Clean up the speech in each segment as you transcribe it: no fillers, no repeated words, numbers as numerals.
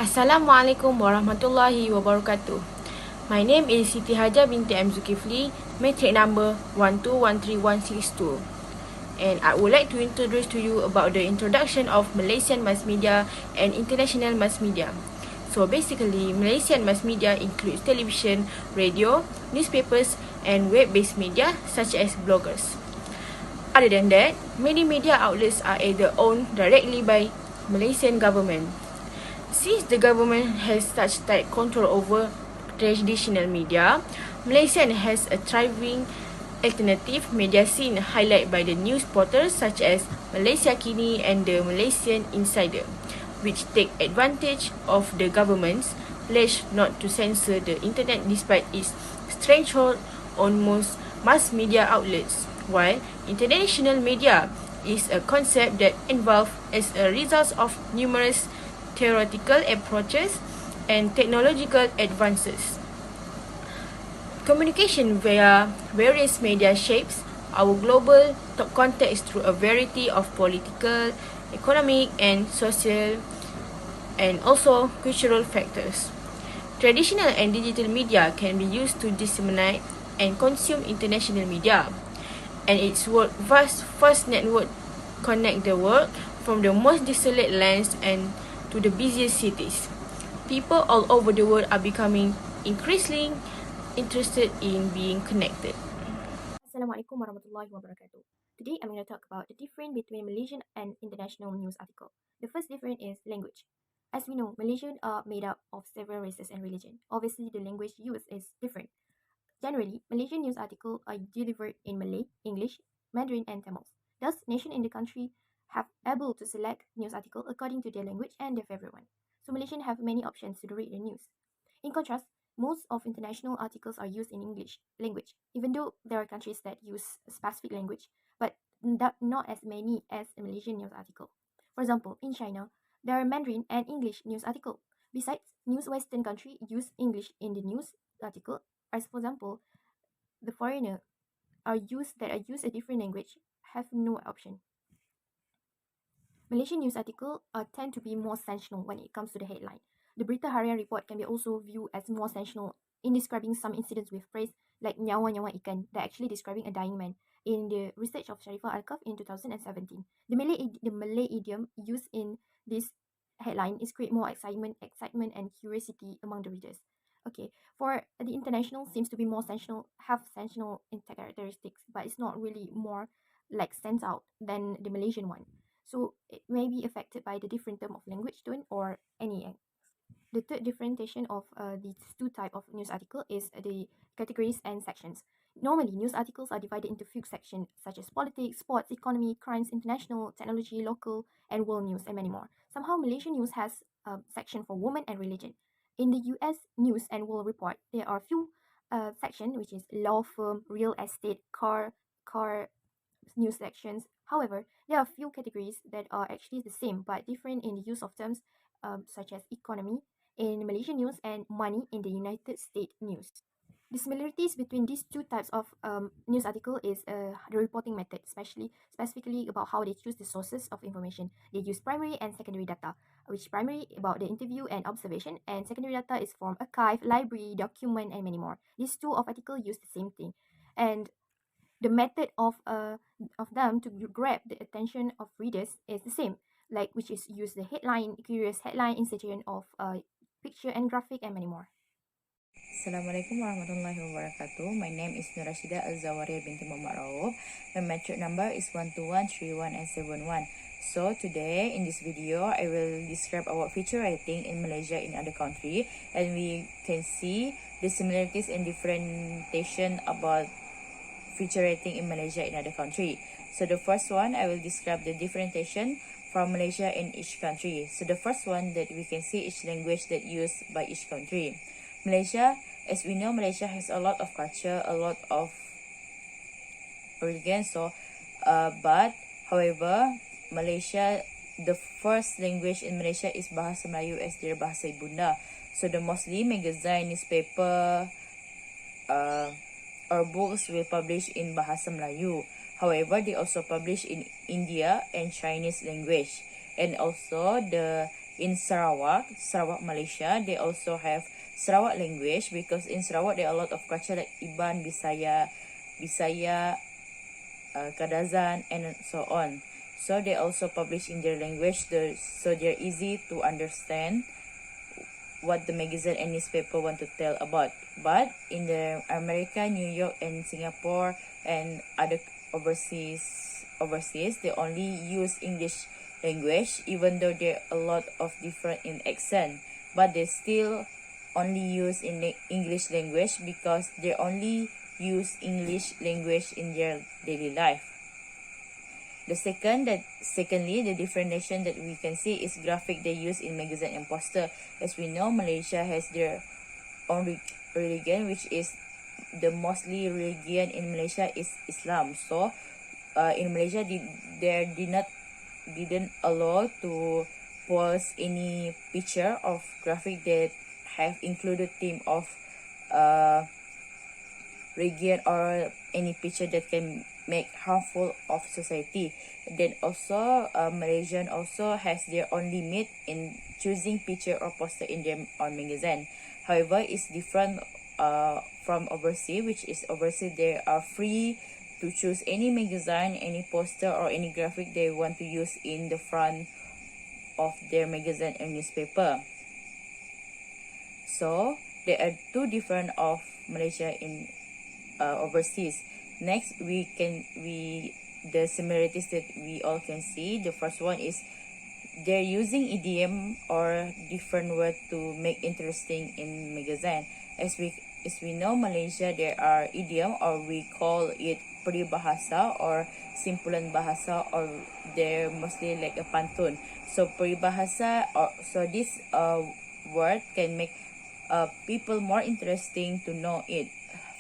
Assalamualaikum warahmatullahi wabarakatuh. My name is Siti Haja binti M. Zulkifli, matric number 1213162. And I would like to introduce to you about the introduction of Malaysian mass media and international mass media. So basically, Malaysian mass media includes television, radio, newspapers, and web-based media such as bloggers. Other than that, many media outlets are either owned directly by Malaysian government. Since the government has such tight control over traditional media, Malaysia has a thriving alternative media scene highlighted by the news portals such as Malaysia Kini and the Malaysian Insider, which take advantage of the government's pledge not to censor the internet despite its stranglehold on most mass media outlets, while international media is a concept that evolved as a result of numerous theoretical approaches and technological advances. Communication via various media shapes our global context through a variety of political, economic, and social, and also cultural factors. Traditional and digital media can be used to disseminate and consume international media, and its vast network connect the world from the most desolate lands and to the busiest cities. People all over the world are becoming increasingly interested in being connected. Assalamualaikum warahmatullahi wabarakatuh. Today I'm going to talk about the difference between Malaysian and international news article. The first difference is language. As we know, Malaysians are made up of several races and religion. Obviously, the language used is different. Generally, Malaysian news articles are delivered in Malay, English, Mandarin, and Tamil. Thus, nations in the country have able to select news article according to their language and their favorite one. So Malaysians have many options to read the news. In contrast, most of international articles are used in English language, even though there are countries that use a specific language, but not as many as a Malaysian news article. For example, in China, there are Mandarin and English news article. Besides, news Western country use English in the news article. As for example, the foreigner are used a different language have no option. Malaysian news articles tend to be more sensational when it comes to the headline. The Berita Harian report can be also viewed as more sensational in describing some incidents with phrase like nyawa-nyawa ikan that actually describing a dying man in the research of Sharifah Al-Kaf in 2017. The Malay idiom used in this headline is create more excitement and curiosity among the readers. Okay, for the international seems to be more sensational, have sensational characteristics, but it's not really more like stands out than the Malaysian one. So it may be affected by the different term of language tone or any. The third differentiation of these two type of news article is the categories and sections. Normally, news articles are divided into few sections such as politics, sports, economy, crimes, international, technology, local, and world news, and many more. Somehow, Malaysian news has a section for women and religion. In the U.S. News and World Report, there are few section which is law firm, real estate, car news sections. However, there are few categories that are actually the same but different in the use of terms such as economy in Malaysian news and money in the United States news. The similarities between these two types of news article is the reporting method, specifically about how they choose the sources of information. They use primary and secondary data, which primary about the interview and observation, and secondary data is from archive, library, document, and many more. These two of article use the same thing, and the method of them to grab the attention of readers is the same, like which is use the headline, curious headline, insertion of picture and graphic, and many more. Assalamualaikum warahmatullahi wabarakatuh. My name is Nurashida Al-Zawaria binti Muhammad Rauf. My metric number is 12131 and 71. So today in this video, I will describe about feature writing in Malaysia in other country, and we can see the similarities and differentiation about feature writing in Malaysia in other country. So the first one, I will describe the differentiation from Malaysia in each country. So the first one that we can see each language that used by each country. Malaysia, as we know, Malaysia has a lot of culture, a lot of religion. But however, Malaysia, the first language in Malaysia is Bahasa Melayu as their bahasa ibunda. So the mostly magazine, newspaper, or books will publish in Bahasa Melayu. However, they also publish in India and Chinese language. And also the in Sarawak, Malaysia, they also have Sarawak language, because in Sarawak there are a lot of culture like Iban, Bisaya, Kadazan, and so on. So they also publish in their language, so they're easy to understand what the magazine and newspaper want to tell about. But in the America, New York, and Singapore, and other overseas, they only use English language, even though there are a lot of different in accent, but they still only use in the English language because they only use English language in their daily life. Secondly, the differentiation that we can see is graphic they use in magazine and poster. As we know, Malaysia has their own religion, which is the mostly religion in Malaysia is Islam. So, in Malaysia, they didn't allow to post any picture of graphic that have included theme of region, or any picture that can make harmful of society. Then also, Malaysian also has their own limit in choosing picture or poster in their own magazine. However, it's different from overseas, which is overseas they are free to choose any magazine, any poster, or any graphic they want to use in the front of their magazine and newspaper. So there are two different of Malaysia in overseas. Next, the similarities that we all can see. The first one is they're using idiom or different word to make interesting in magazine. As we know, Malaysia there are idiom, or we call it peribahasa or simpulan bahasa, or they're mostly like a pantun. So peribahasa, or so this word can make people more interesting to know it.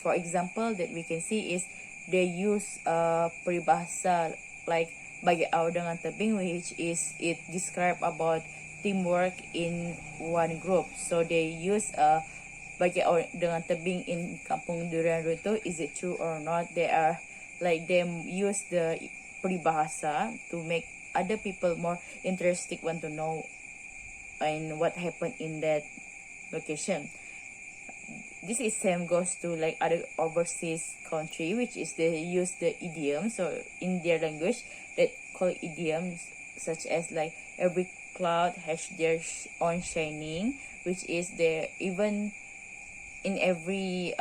For example, that we can see is they use peribahasa like bagi awal dengan tebing, which is it describe about teamwork in one group. So they use bagi awal dengan tebing in Kampung Durian Rutu. Is it true or not? They are like them use the peribahasa to make other people more interested, want to know and what happened in that location. This is same goes to like other overseas country, which is they use the idiom. So in their language, that call idioms such as like every cloud has their own shining, which is there even in every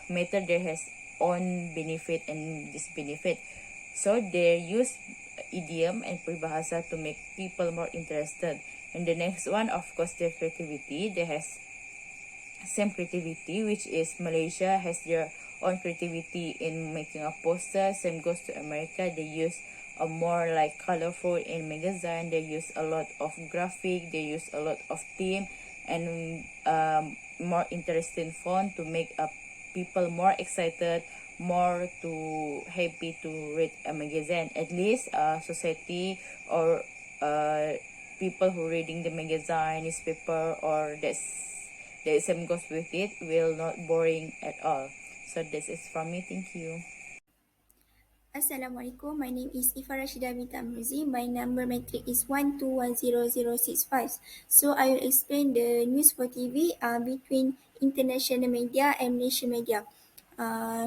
matter there has own benefit and disbenefit. So they use idiom and peribahasa to make people more interested. And the next one, of course, their creativity. They has same creativity, which is Malaysia has their own creativity in making a poster. Same goes to America. They use a more like colorful in magazine. They use a lot of graphic. They use a lot of theme and more interesting font to make people more excited, more to happy to read a magazine. At least society or people who reading the magazine, newspaper, or the same goes with it, will not boring at all. So this is from me. Thank you. Assalamualaikum. My name is Ifa Rashida binti Amruzi. My number matric is 1210065. So I will explain the news for TV between international media and Malaysian media.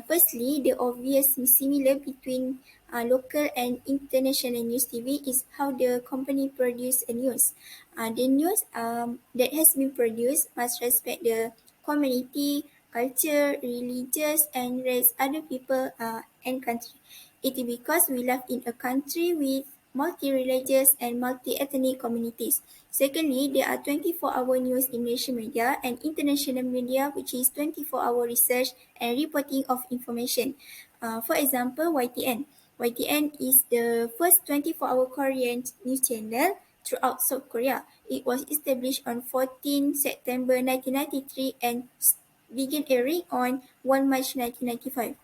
Firstly, the obvious similar between local and international news TV is how the company produce a news. The news that has been produced must respect the community, culture, religious, and race other people and country. It is because we live in a country with multi-religious and multi-ethnic communities. Secondly, there are 24-hour news in Malaysian media and international media, which is 24-hour research and reporting of information. For example, YTN. YTN is the first 24-hour Korean news channel throughout South Korea. It was established on 14 September 1993 and began airing on 1 March 1995.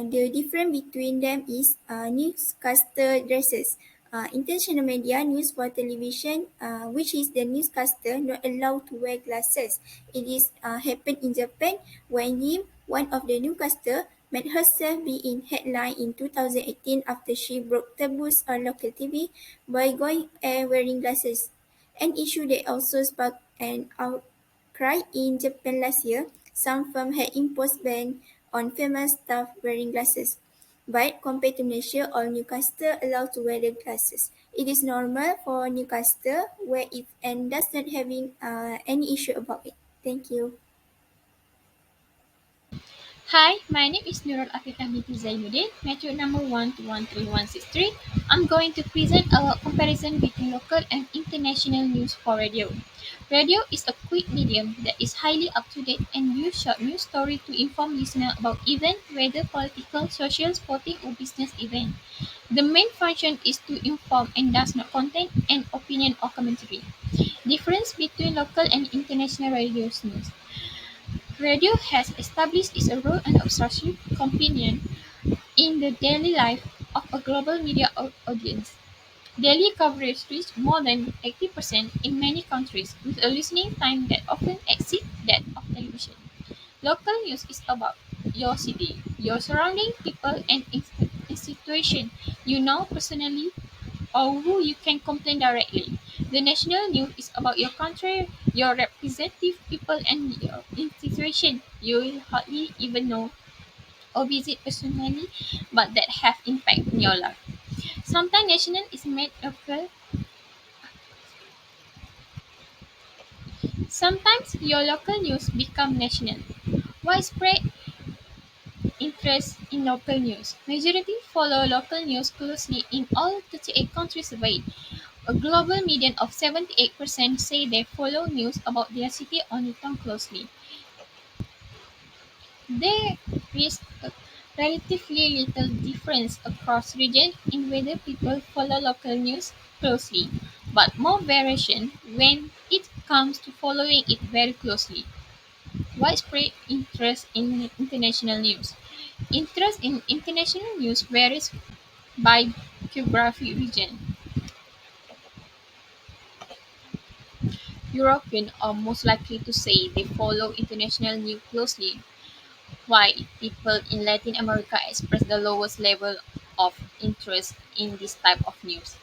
The difference between them is newscaster dresses. International media news for television, which is the newscaster not allowed to wear glasses. It is happened in Japan when him, one of the newscaster, made herself be in headline in 2018 after she broke taboos on local TV by going air wearing glasses, an issue that also sparked an outcry in Japan last year. Some firms had imposed ban on famous staff wearing glasses. But compared to Malaysia, all newcasters allowed to wear the glasses. It is normal for newcaster wear it and does not having any issue about it. Thank you. Hi, my name is Nurul Afifah binti Zainuddin, metro number 1213163. I'm going to present a comparison between local and international news for radio. Radio is a quick medium that is highly up-to-date and use short news story to inform listeners about events, whether political, social, sporting, or business event. The main function is to inform and does not contain an opinion or commentary. Difference between local and international radio news. Radio has established its role and obsessive companion in the daily life of a global media audience. Daily coverage reaches more than 80% in many countries, with a listening time that often exceeds that of television. Local news is about your city, your surrounding people and institution you know personally or who you can complain directly. The national news is about your country, your representative people, and your institution you will hardly even know or visit personally, but that have impact in your life. Sometimes national is made local. Sometimes your local news become national. Widespread interest in local news. Majority follow local news closely in all 38 countries surveyed. A global median of 78% say they follow news about their city or town closely. There is a relatively little difference across regions in whether people follow local news closely, but more variation when it comes to following it very closely. Widespread interest in international news. Interest in international news varies by geographic region. Europeans are most likely to say they follow international news closely, while people in Latin America express the lowest level of interest in this type of news.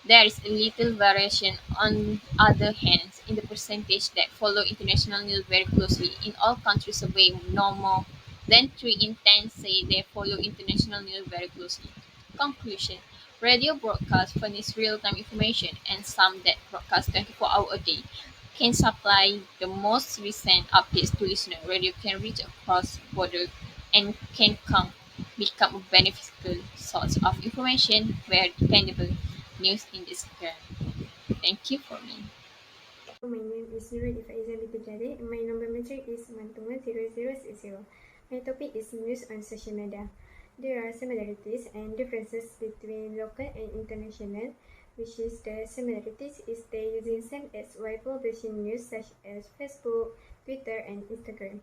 There is a little variation, on other hand, in the percentage that follow international news very closely. In all countries surveyed, no more than 3 in 10 say they follow international news very closely. Conclusion: radio broadcasts furnish real-time information, and some that broadcast 24 hours a day can supply the most recent updates to listeners. Radio can reach across borders and can become a beneficial source of information where dependable news in this current. Thank you for me. My name is Nurul Ifaiza Bitujade and my number metric is 1210060. My topic is news on social media. There are similarities and differences between local and international, which is the similarities is they using same as wide publishing news such as Facebook, Twitter, and Instagram.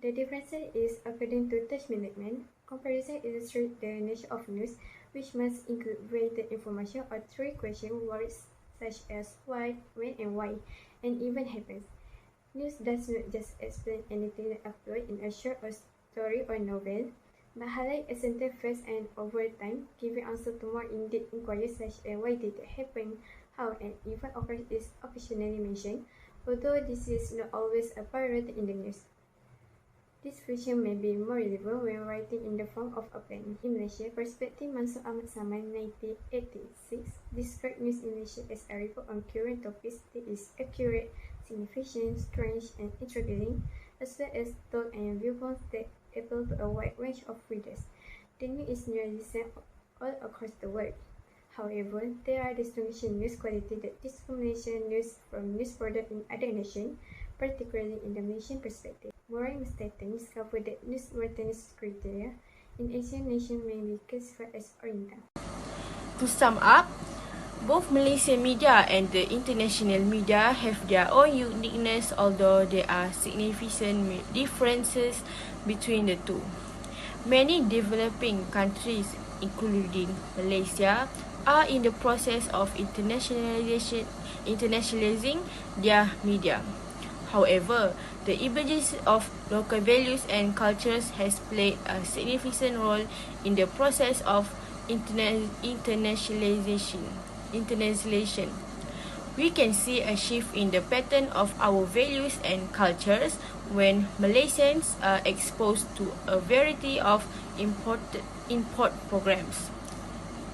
The difference is according to Touch Management, comparison illustrates the nature of news, which must include weighted information or three question words such as what, when, and why, and even happens. News does not just explain anything that upload in a short or story or novel, but highlight a sentence first and over time, giving answer to more in-depth inquiries such as why did it happen, how, and even is occasionally mentioned, although this is not always a priority in the news. This feature may be more relevant when writing in the form of a plan. In Malaysia, Perspective Mansur Ahmad Saman 1986 described news in Malaysia as a report on current topics that is accurate, significant, strange, and intriguing, as well as thought and viewpoints that appeal to a wide range of readers. The news is nearly the same all across the world. However, there are distinguishing news quality that discriminates news from news product in other nations, particularly in the Malaysian perspective. Moral studies cover that newsworthiness criteria in Asian nations may be classified as Oriental. To sum up, both Malaysian media and the international media have their own uniqueness, although there are significant differences between the two. Many developing countries, including Malaysia, are in the process of internationalizing their media. However, the emergence of local values and cultures has played a significant role in the process of internationalization. We can see a shift in the pattern of our values and cultures when Malaysians are exposed to a variety of import programs.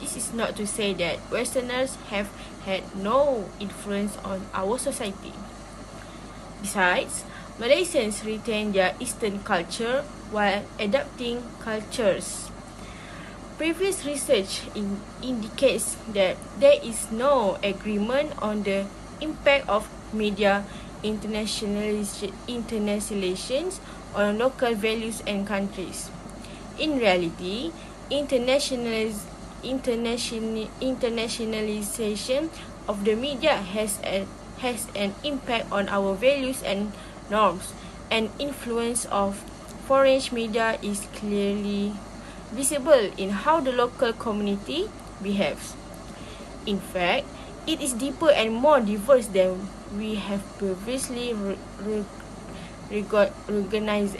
This is not to say that Westerners have had no influence on our society. Besides, Malaysians retain their Eastern culture while adapting cultures. Previous research indicates that there is no agreement on the impact of media internationalizations on local values and countries. In reality, internationalization of the media has an impact on our values and norms, and influence of foreign media is clearly visible in how the local community behaves. In fact, it is deeper and more diverse than we have previously recognized.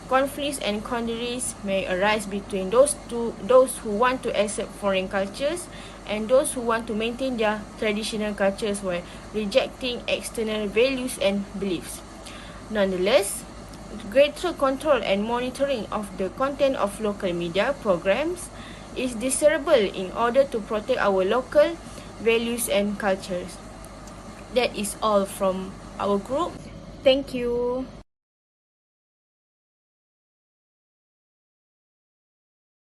Conflicts and contraries may arise between those who want to accept foreign cultures and those who want to maintain their traditional cultures while rejecting external values and beliefs. Nonetheless, greater control and monitoring of the content of local media programs is desirable in order to protect our local values and cultures. That is all from our group. Thank you.